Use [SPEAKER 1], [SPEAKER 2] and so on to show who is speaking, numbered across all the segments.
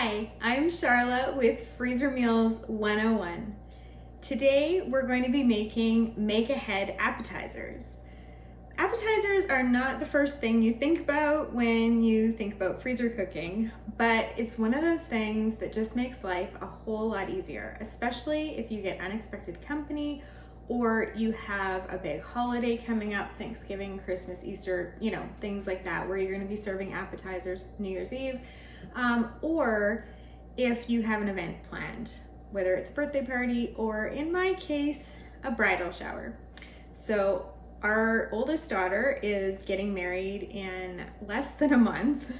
[SPEAKER 1] Hi, I'm Charlotte with Freezer Meals 101. Today we're going to be making make-ahead appetizers. Appetizers are not the first thing you think about when you think about freezer cooking, but it's one of those things that just makes life a whole lot easier, especially if you get unexpected company or you have a big holiday coming up, Thanksgiving, Christmas, Easter, things like that, where you're going to be serving appetizers New Year's Eve. Or if you have an event planned, whether it's a birthday party or, in my case, a bridal shower. So our oldest daughter is getting married in less than a month,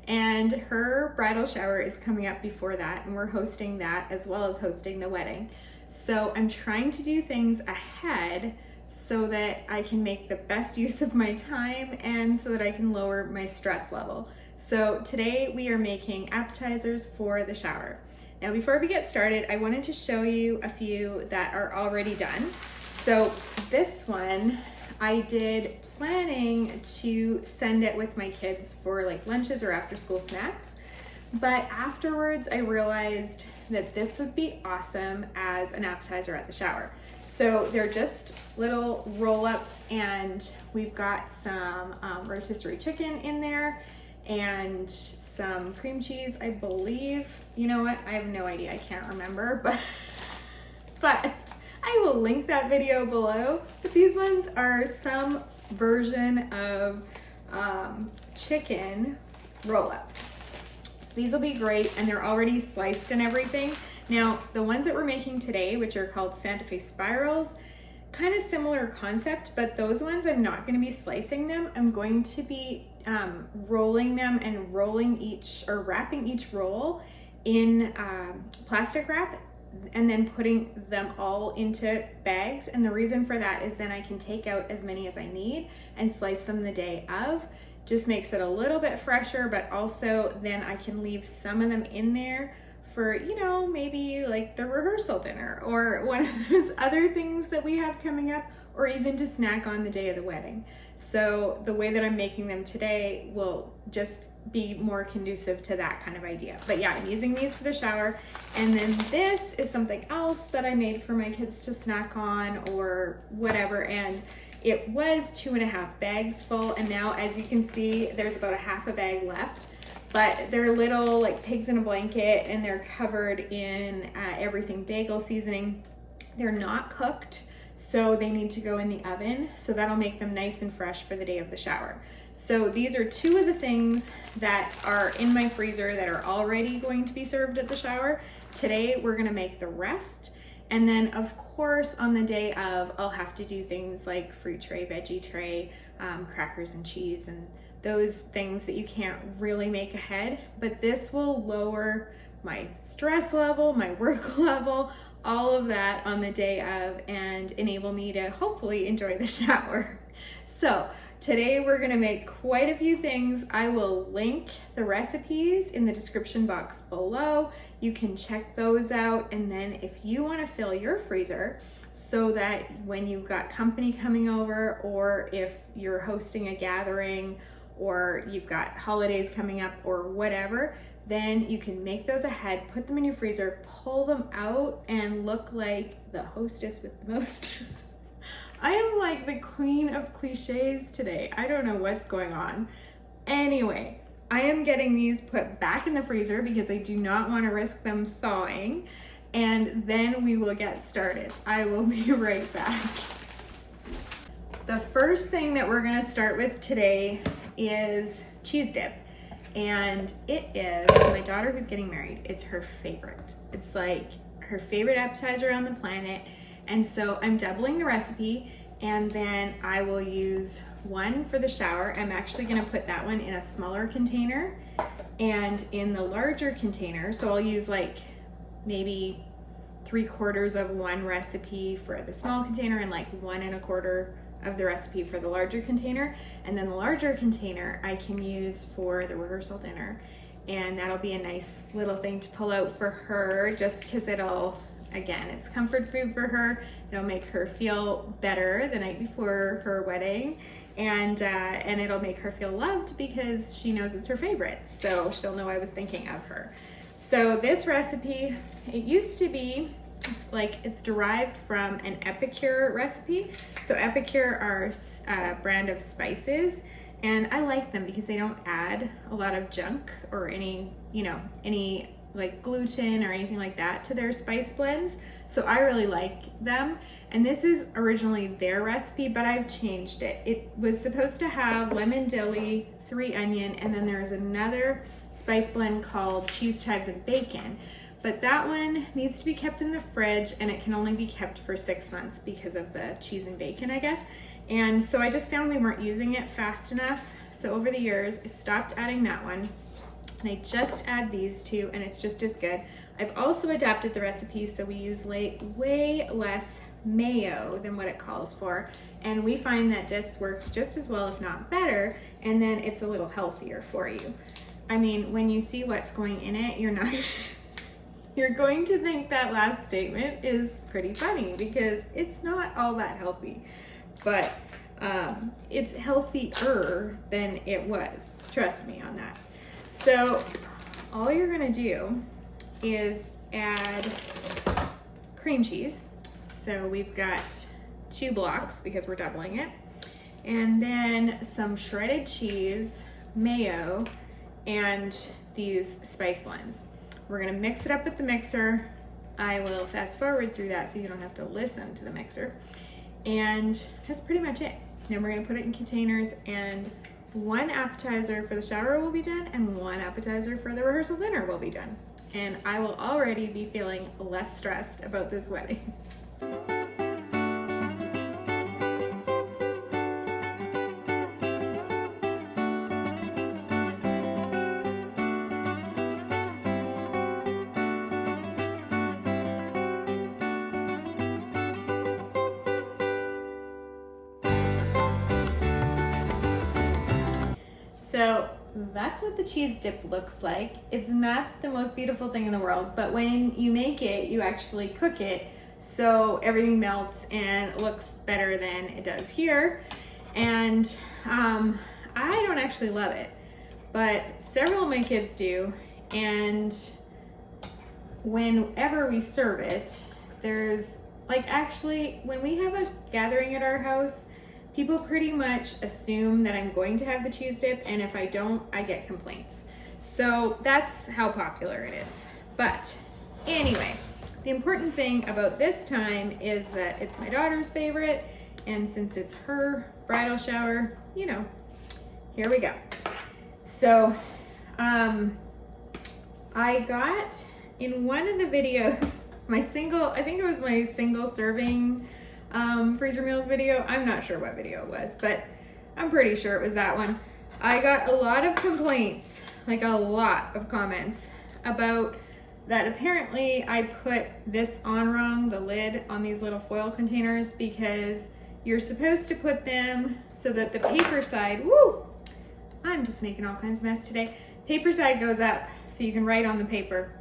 [SPEAKER 1] and her bridal shower is coming up before that, and we're hosting that as well as hosting the wedding. So I'm trying to do things ahead so that I can make the best use of my time and so that I can lower my stress level. So today we are making appetizers for the shower. Now before we get started, I wanted to show you a few that are already done. So this one I did planning to send it with my kids for like lunches or after school snacks. But afterwards I realized that this would be awesome as an appetizer at the shower. So they're just little roll-ups, and we've got some rotisserie chicken in there and some cream cheese, I believe. You know what? I have no idea. I can't remember, but I will link that video below. But these ones are some version of chicken roll-ups. So these will be great, and they're already sliced and everything. Now, the ones that we're making today, which are called Santa Fe spirals, kind of similar concept, but those ones I'm not going to be slicing them. I'm going to be rolling them and wrapping each roll in plastic wrap and then putting them all into bags. And the reason for that is then I can take out as many as I need and slice them the day of. Just makes it a little bit fresher, but also then I can leave some of them in there for, maybe like the rehearsal dinner or one of those other things that we have coming up, or even to snack on the day of the wedding. So the way that I'm making them today will just be more conducive to that kind of idea. But yeah, I'm using these for the shower. And then this is something else that I made for my kids to snack on or whatever. And it was 2.5 bags full. And now, as you can see, there's about a half a bag left. But they're little like pigs in a blanket, and they're covered in everything bagel seasoning. They're not cooked, so they need to go in the oven. So that'll make them nice and fresh for the day of the shower. So these are two of the things that are in my freezer that are already going to be served at the shower. Today, we're gonna make the rest. And then of course, on the day of, I'll have to do things like fruit tray, veggie tray, crackers and cheese, and those things that you can't really make ahead. But this will lower my stress level, my work level, all of that on the day of, and enable me to hopefully enjoy the shower. So today we're gonna make quite a few things. I will link the recipes in the description box below. You can check those out, and then if you wanna fill your freezer so that when you've got company coming over, or if you're hosting a gathering, or you've got holidays coming up or whatever, then you can make those ahead, put them in your freezer, pull them out, and look like the hostess with the mostess. I am like the queen of cliches today. I don't know what's going on. Anyway, I am getting these put back in the freezer because I do not want to risk them thawing, and then we will get started. I will be right back. The first thing that we're gonna start with today is cheese dip. And it is my daughter who's getting married. It's her favorite. It's like her favorite appetizer on the planet. And so I'm doubling the recipe, and then I will use one for the shower. I'm actually gonna put that one in a smaller container, and in the larger container, so I'll use like maybe 3/4 of one recipe for the small container and like 1 1/4 of the recipe for the larger container. And then the larger container I can use for the rehearsal dinner, and that'll be a nice little thing to pull out for her, just because again, it's comfort food for her. It'll make her feel better the night before her wedding, and it'll make her feel loved because she knows it's her favorite, so she'll know I was thinking of her. So this recipe, it used to be, it's derived from an Epicure recipe. So Epicure are a brand of spices, and I like them because they don't add a lot of junk or any like gluten or anything like that to their spice blends. So I really like them. And this is originally their recipe, but I've changed it. It was supposed to have lemon dilly, 3 onion, and then there's another spice blend called cheese, chives, and bacon. But that one needs to be kept in the fridge, and it can only be kept for 6 months because of the cheese and bacon, I guess. And so I just found we weren't using it fast enough. So over the years, I stopped adding that one, and I just add these two, and it's just as good. I've also adapted the recipe so we use way less mayo than what it calls for, and we find that this works just as well, if not better, and then it's a little healthier for you. I mean, when you see what's going in it, you're going to think that last statement is pretty funny because it's not all that healthy, but it's healthier than it was. Trust me on that. So all you're gonna do is add cream cheese. So we've got 2 blocks because we're doubling it. And then some shredded cheese, mayo, and these spice blends. We're gonna mix it up with the mixer. I will fast forward through that so you don't have to listen to the mixer. And that's pretty much it. Then we're gonna put it in containers, and 1 appetizer for the shower will be done and 1 appetizer for the rehearsal dinner will be done. And I will already be feeling less stressed about this wedding. So that's what the cheese dip looks like. It's not the most beautiful thing in the world, but when you make it, you actually cook it so everything melts and looks better than it does here. And I don't actually love it, but several of my kids do. And whenever we serve it, there's actually when we have a gathering at our house, people pretty much assume that I'm going to have the cheese dip, and if I don't, I get complaints. So that's how popular it is. But anyway, the important thing about this time is that it's my daughter's favorite, and since it's her bridal shower, here we go. So I got in one of the videos, I think it was my single serving freezer meals video. I'm not sure what video it was, but I'm pretty sure it was that one. I got a lot of complaints, a lot of comments about that apparently I put this on wrong, the lid on these little foil containers, because you're supposed to put them so that the paper side, I'm just making all kinds of mess today. Paper side goes up so you can write on the paper.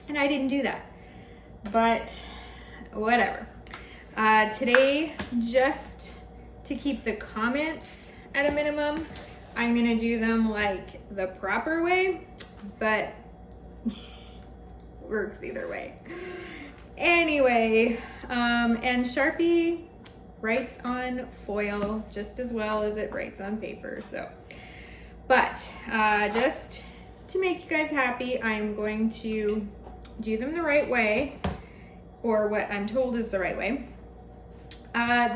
[SPEAKER 1] And I didn't do that, but whatever. Today, just to keep the comments at a minimum, I'm gonna do them the proper way, but works either way. Anyway, and Sharpie writes on foil just as well as it writes on paper, so. But just to make you guys happy, I'm going to do them the right way, or what I'm told is the right way.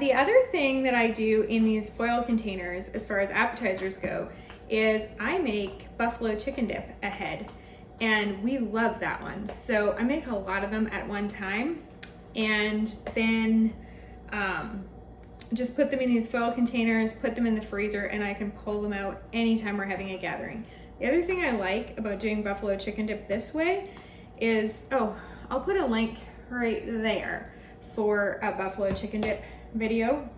[SPEAKER 1] The other thing that I do in these foil containers, as far as appetizers go, is I make buffalo chicken dip ahead, and we love that one. So I make a lot of them at one time, and then just put them in these foil containers, put them in the freezer, and I can pull them out anytime we're having a gathering. The other thing I like about doing buffalo chicken dip this way is, I'll put a link right there for a buffalo chicken dip video.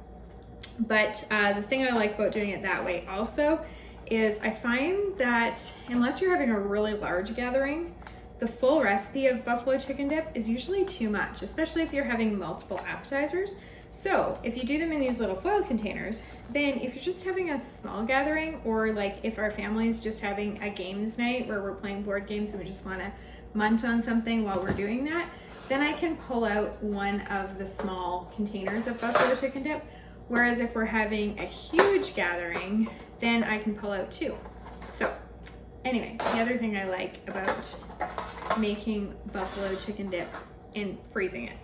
[SPEAKER 1] But the thing I like about doing it that way also is I find that unless you're having a really large gathering, the full recipe of buffalo chicken dip is usually too much, especially if you're having multiple appetizers. So if you do them in these little foil containers, then if you're just having a small gathering, or if our family is just having a games night where we're playing board games and we just want to munch on something while we're doing that, then I can pull out one of the small containers of buffalo chicken dip. Whereas if we're having a huge gathering, then I can pull out two. So anyway, the other thing I like about making buffalo chicken dip and freezing it.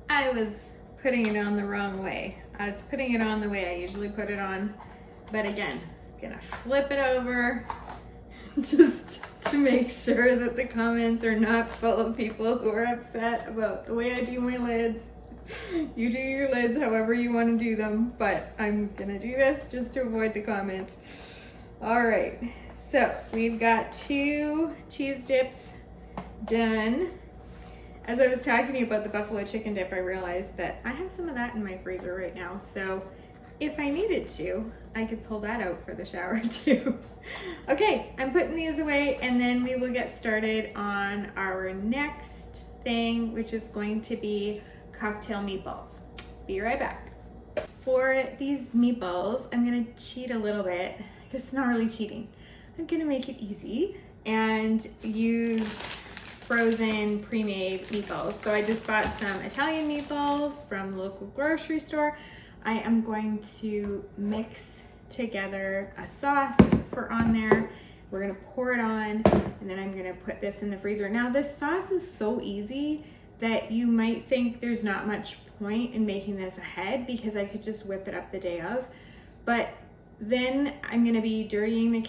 [SPEAKER 1] I was putting it on the wrong way. I was putting it on the way I usually put it on, but again, I'm gonna flip it over just to make sure that the comments are not full of people who are upset about the way I do my lids. You do your lids however you want to do them, but I'm gonna do this just to avoid the comments. All right, so we've got 2 cheese dips done. As I was talking to you about the buffalo chicken dip, I realized that I have some of that in my freezer right now. So if I needed to, I could pull that out for the shower too. Okay, I'm putting these away and then we will get started on our next thing, which is going to be cocktail meatballs. Be right back. For these meatballs, I'm gonna cheat a little bit, because it's not really cheating. I'm gonna make it easy and use frozen pre-made meatballs. So I just bought some Italian meatballs from the local grocery store. I am going to mix together a sauce for on there. We're gonna pour it on and then I'm gonna put this in the freezer. Now this sauce is so easy that you might think there's not much point in making this ahead because I could just whip it up the day of, but then I'm gonna be dirtying the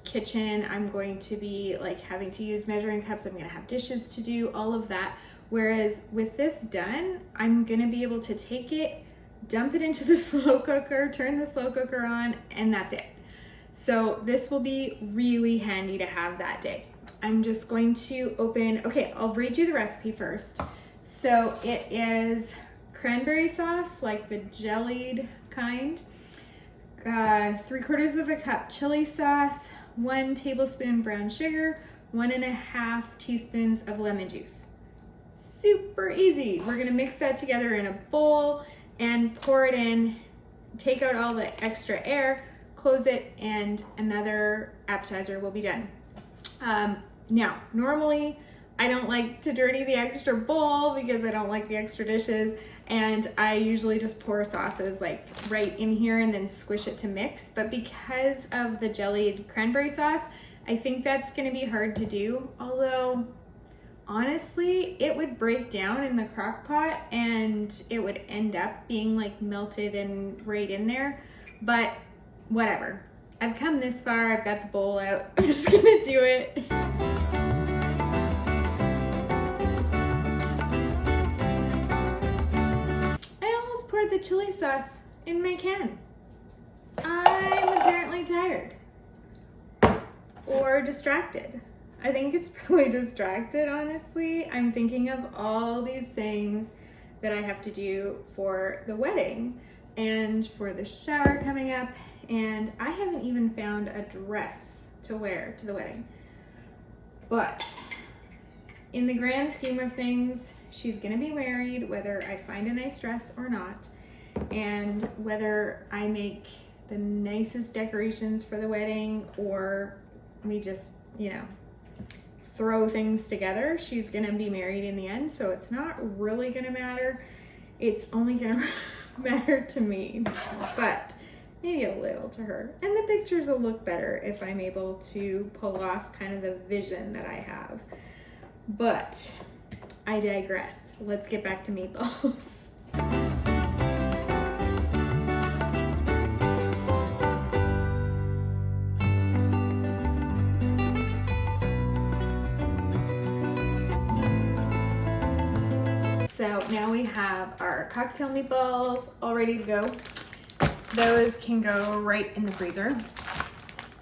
[SPEAKER 1] kitchen. I'm going to be like having to use measuring cups. I'm gonna have dishes to do, all of that. Whereas with this done, I'm gonna be able to take it, dump it into the slow cooker, turn the slow cooker on, and that's it. So this will be really handy to have that day. I'm just going to open, okay, I'll read you the recipe first. So it is cranberry sauce, like the jellied kind, 3/4 of a cup chili sauce, 1 tablespoon brown sugar, 1.5 teaspoons of lemon juice. Super easy. We're gonna mix that together in a bowl and pour it in, take out all the extra air, close it, and another appetizer will be done. Now, normally I don't like to dirty the extra bowl because I don't like the extra dishes, and I usually just pour sauces like right in here and then squish it to mix. But because of the jellied cranberry sauce, I think that's gonna be hard to do. Although, honestly, it would break down in the crock pot and it would end up being like melted and right in there. But whatever. I've come this far, I've got the bowl out. I'm just gonna do it. The chili sauce in my can. I'm apparently tired or distracted. I think it's probably distracted, honestly. I'm thinking of all these things that I have to do for the wedding and for the shower coming up, and I haven't even found a dress to wear to the wedding. But in the grand scheme of things, she's gonna be married whether I find a nice dress or not, and whether I make the nicest decorations for the wedding or we just, you know, throw things together. She's gonna be married in the end, so it's not really gonna matter. It's only gonna matter to me, but maybe a little to her. And the pictures will look better if I'm able to pull off kind of the vision that I have. But I digress. Let's get back to meatballs. So now we have our cocktail meatballs all ready to go. Those can go right in the freezer.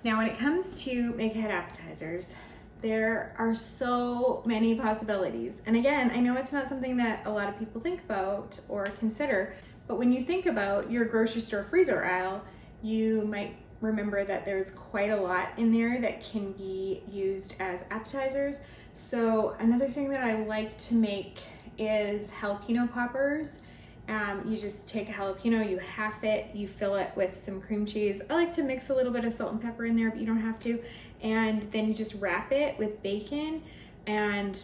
[SPEAKER 1] Now when it comes to make ahead appetizers, there are so many possibilities. And again, I know it's not something that a lot of people think about or consider, but when you think about your grocery store freezer aisle, you might remember that there's quite a lot in there that can be used as appetizers. So another thing that I like to make is jalapeno poppers, You just take a jalapeno, you half it, you fill it with some cream cheese. I like to mix a little bit of salt and pepper in there, but you don't have to. And then you just wrap it with bacon and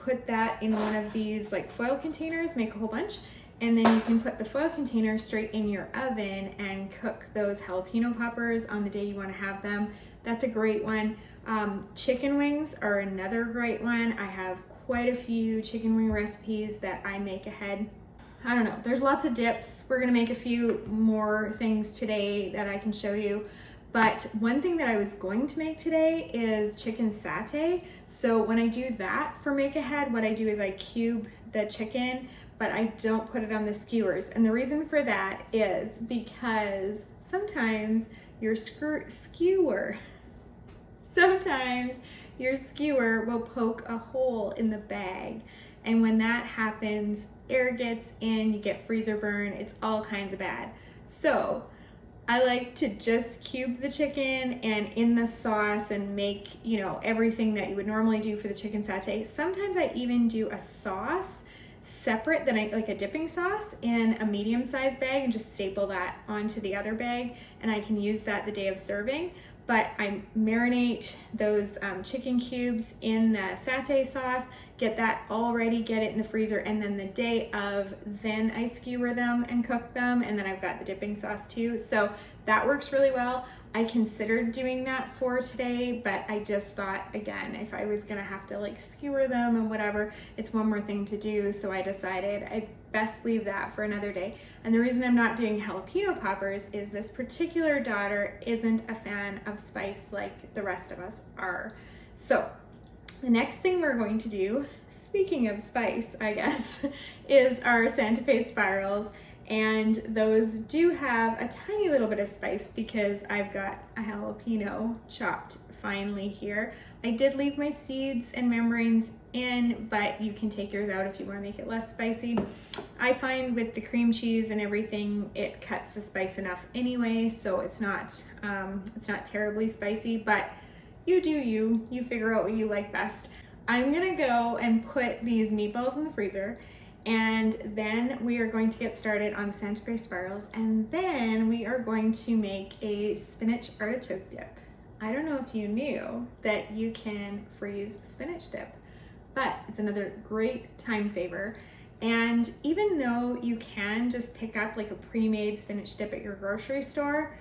[SPEAKER 1] put that in one of these like foil containers, make a whole bunch. And then you can put the foil container straight in your oven and cook those jalapeno poppers on the day you want to have them. That's a great one. Chicken wings are another great one. I have quite a few chicken wing recipes that I make ahead. I don't know, there's lots of dips. We're gonna make a few more things today that I can show you. But one thing that I was going to make today is chicken satay. So when I do that for make ahead, what I do is I cube the chicken, but I don't put it on the skewers. And the reason for that is because sometimes your skewer will poke a hole in the bag. And when that happens, air gets in, you get freezer burn, it's all kinds of bad. So I like to just cube the chicken and in the sauce and make, you know, everything that you would normally do for the chicken satay. Sometimes I even do a sauce separate than like a dipping sauce in a medium-sized bag and just staple that onto the other bag, and I can use that the day of serving. But I marinate those chicken cubes in the satay sauce, get that all ready, get it in the freezer, and then the day of, then I skewer them and cook them, and then I've got the dipping sauce too. So that works really well. I considered doing that for today, but I just thought, again, if I was gonna have to like skewer them and whatever, it's one more thing to do. So I decided I'd best leave that for another day. And the reason I'm not doing jalapeno poppers is this particular daughter isn't a fan of spice like the rest of us are. So the next thing we're going to do, speaking of spice, I guess, is our Santa Fe spirals. And those do have a tiny little bit of spice because I've got a jalapeno chopped finely here. I did leave my seeds and membranes in, but you can take yours out if you want to make it less spicy. I find with the cream cheese and everything, it cuts the spice enough anyway, so it's not terribly spicy, but you do you figure out what you like best. I'm gonna go and put these meatballs in the freezer, and then we are going to get started on the Santa Fe spirals, and then we are going to make a spinach artichoke dip. I don't know if you knew that you can freeze spinach dip, but it's another great time saver. And even though you can just pick up like a pre-made spinach dip at your grocery store,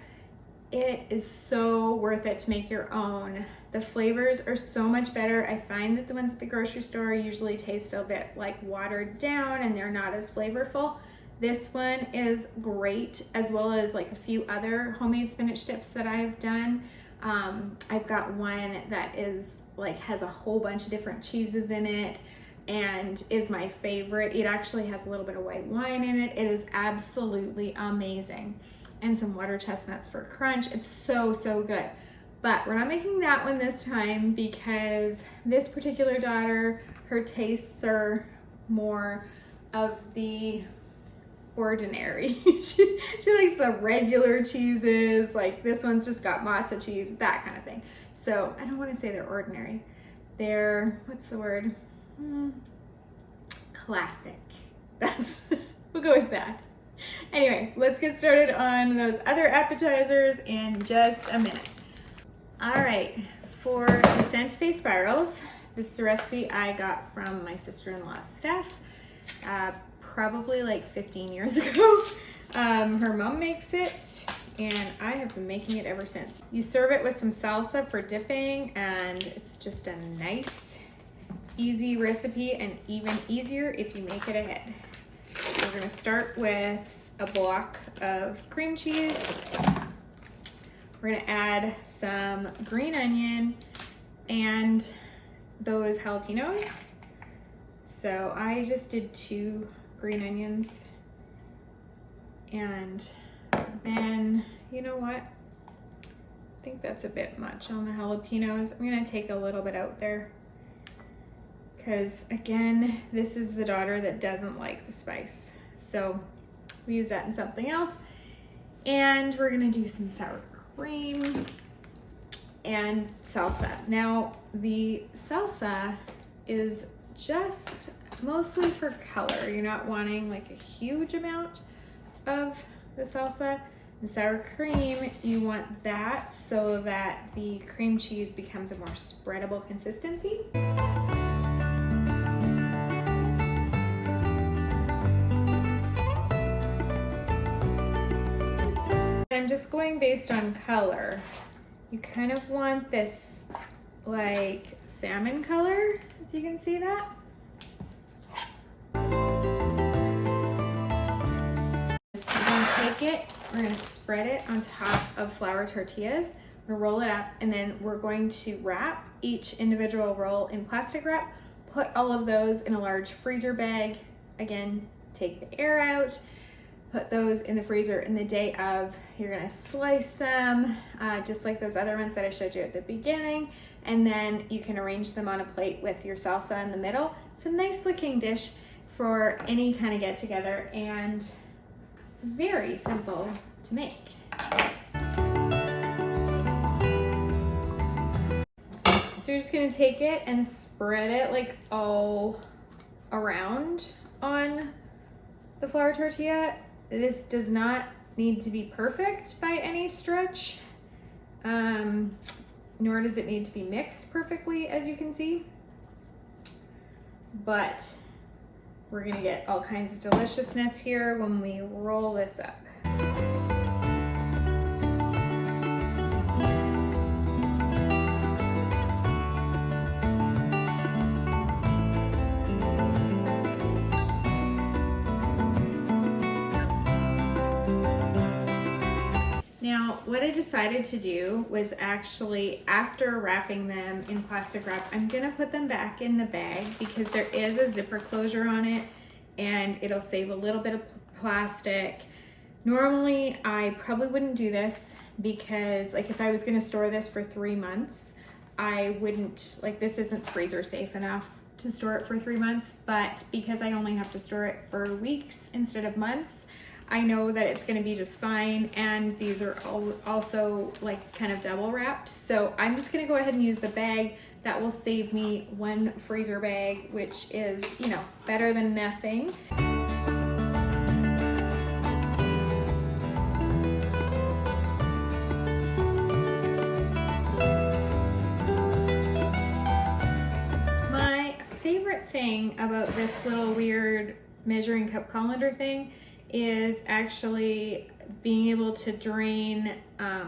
[SPEAKER 1] it is so worth it to make your own. The flavors are so much better. I find that the ones at the grocery store usually taste a bit like watered down and they're not as flavorful. This one is great, as well as like a few other homemade spinach dips that I've done. I've got one that is like has a whole bunch of different cheeses in it and is my favorite. It actually has a little bit of white wine in it. It is absolutely amazing. And some water chestnuts for crunch. It's so, so good. But we're not making that one this time because this particular daughter, her tastes are more of the ordinary. she likes the regular cheeses, like this one's just got matzo cheese, that kind of thing. So I don't want to say they're ordinary. They're, what's the word? Classic. We'll go with that. Anyway, let's get started on those other appetizers in just a minute. All right, for the Santa Fe spirals, this is a recipe I got from my sister-in-law, Steph, probably like 15 years ago. Her mom makes it, and I have been making it ever since. You serve it with some salsa for dipping, and it's just a nice, easy recipe, and even easier if you make it ahead. We're gonna start with a block of cream cheese. We're gonna add some green onion and those jalapenos. So I just did 2 green onions. And then, you know what? I think that's a bit much on the jalapenos. I'm gonna take a little bit out there. Because again, this is the daughter that doesn't like the spice. So we use that in something else. And we're gonna do some sour cream and salsa. Now the salsa is just mostly for color. You're not wanting like a huge amount of the salsa. The sour cream, you want that so that the cream cheese becomes a more spreadable consistency. I'm just going based on color. You kind of want this like salmon color, if you can see that. We're gonna take it, we're gonna spread it on top of flour tortillas. We're gonna roll it up, and then we're going to wrap each individual roll in plastic wrap, put all of those in a large freezer bag. Again, take the air out, put those in the freezer, and the day of, you're gonna slice them just like those other ones that I showed you at the beginning, and then you can arrange them on a plate with your salsa in the middle. It's a nice looking dish for any kind of get together and very simple to make. So you're just gonna take it and spread it like all around on the flour tortilla. This does not need to be perfect by any stretch, nor does it need to be mixed perfectly, as you can see. But we're gonna get all kinds of deliciousness here when we roll this up. Now, what I decided to do was actually, after wrapping them in plastic wrap, I'm gonna put them back in the bag because there is a zipper closure on it and it'll save a little bit of plastic. Normally, I probably wouldn't do this because like if I was gonna store this for 3 months, I wouldn't, like this isn't freezer safe enough to store it for 3 months, but because I only have to store it for weeks instead of months, I know that it's gonna be just fine, and these are also like kind of double wrapped. So I'm just gonna go ahead and use the bag. That will save me 1 freezer bag, which is, you know, better than nothing. My favorite thing about this little weird measuring cup colander thing is actually being able to drain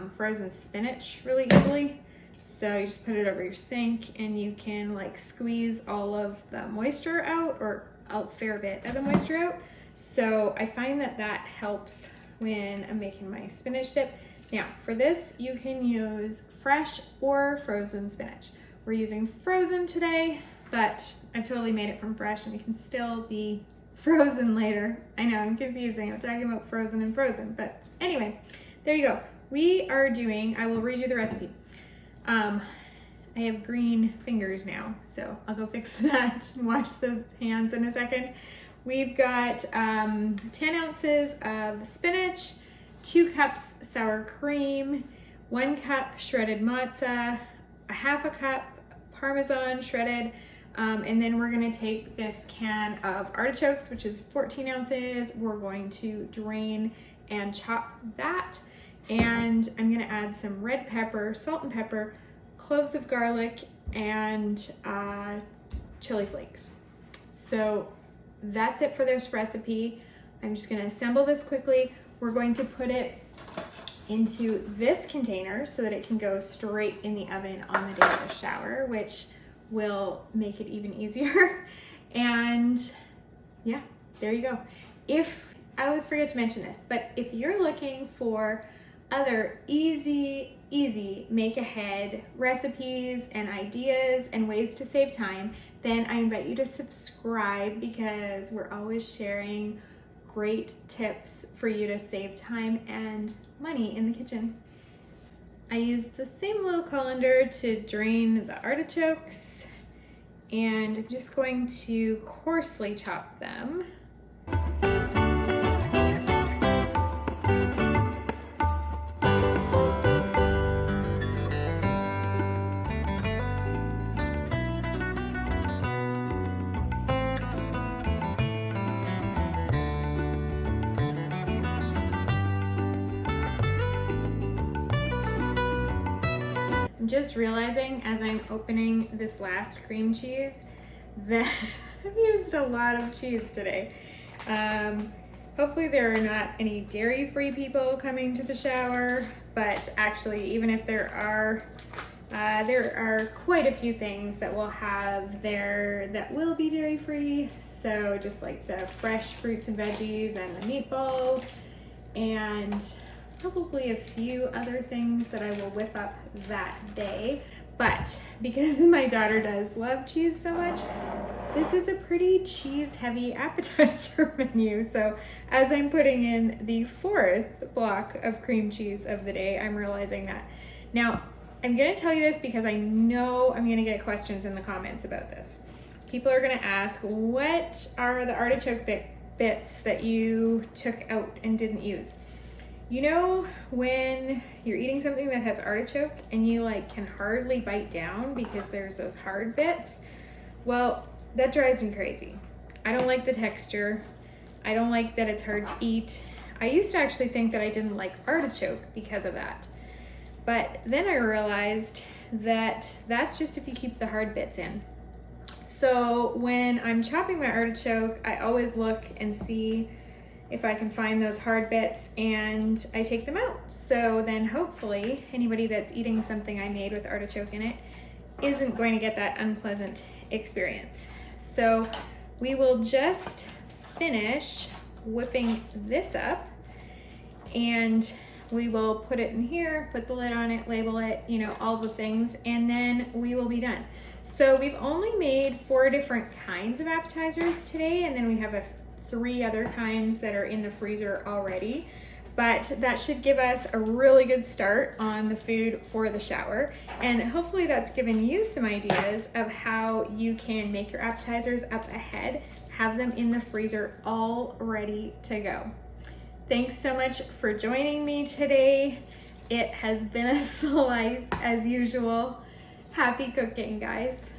[SPEAKER 1] frozen spinach really easily. So you just put it over your sink and you can like squeeze all of the moisture out, or a fair bit of the moisture out. So I find that that helps when I'm making my spinach dip. Now for this, you can use fresh or frozen spinach. We're using frozen today, but I've totally made it from fresh and it can still be frozen later. I know, I'm confusing. I'm talking about frozen and frozen, but anyway, there you go. We are doing, I will read you the recipe. I have green fingers now, so I'll go fix that and wash those hands in a second. We've got 10 ounces of spinach, 2 cups sour cream, 1 cup shredded matzah, a half a cup Parmesan shredded, and then we're gonna take this can of artichokes, which is 14 ounces. We're going to drain and chop that. And I'm gonna add some red pepper, salt and pepper, cloves of garlic, and chili flakes. So that's it for this recipe. I'm just gonna assemble this quickly. We're going to put it into this container so that it can go straight in the oven on the day of the shower, which will make it even easier. And yeah, there you go. If I always forget to mention this, but if you're looking for other easy make ahead recipes and ideas and ways to save time, then I invite you to subscribe, because we're always sharing great tips for you to save time and money in the kitchen. I used the same little colander to drain the artichokes, and I'm just going to coarsely chop them. just realizing as I'm opening this last cream cheese that I've used a lot of cheese today. Hopefully there are not any dairy-free people coming to the shower, but actually even if there are quite a few things that we'll have there that will be dairy-free. So just like the fresh fruits and veggies and the meatballs, and probably a few other things that I will whip up that day. But because my daughter does love cheese so much, this is a pretty cheese-heavy appetizer menu. So as I'm putting in the 4th block of cream cheese of the day, I'm realizing that. Now, I'm gonna tell you this because I know I'm gonna get questions in the comments about this. People are gonna ask, what are the artichoke bits that you took out and didn't use? You know, when you're eating something that has artichoke and you like can hardly bite down because there's those hard bits? Well, that drives me crazy. I don't like the texture. I don't like that it's hard to eat. I used to actually think that I didn't like artichoke because of that. But then I realized that that's just if you keep the hard bits in. So when I'm chopping my artichoke, I always look and see if I can find those hard bits and I take them out. So then hopefully anybody that's eating something I made with artichoke in it isn't going to get that unpleasant experience. So we will just finish whipping this up and we will put it in here, put the lid on it, label it, you know, all the things, and then we will be done. So we've only made 4 different kinds of appetizers today, and then we have 3 other kinds that are in the freezer already. But that should give us a really good start on the food for the shower. And hopefully that's given you some ideas of how you can make your appetizers up ahead, have them in the freezer all ready to go. Thanks so much for joining me today. It has been a slice as usual. Happy cooking, guys.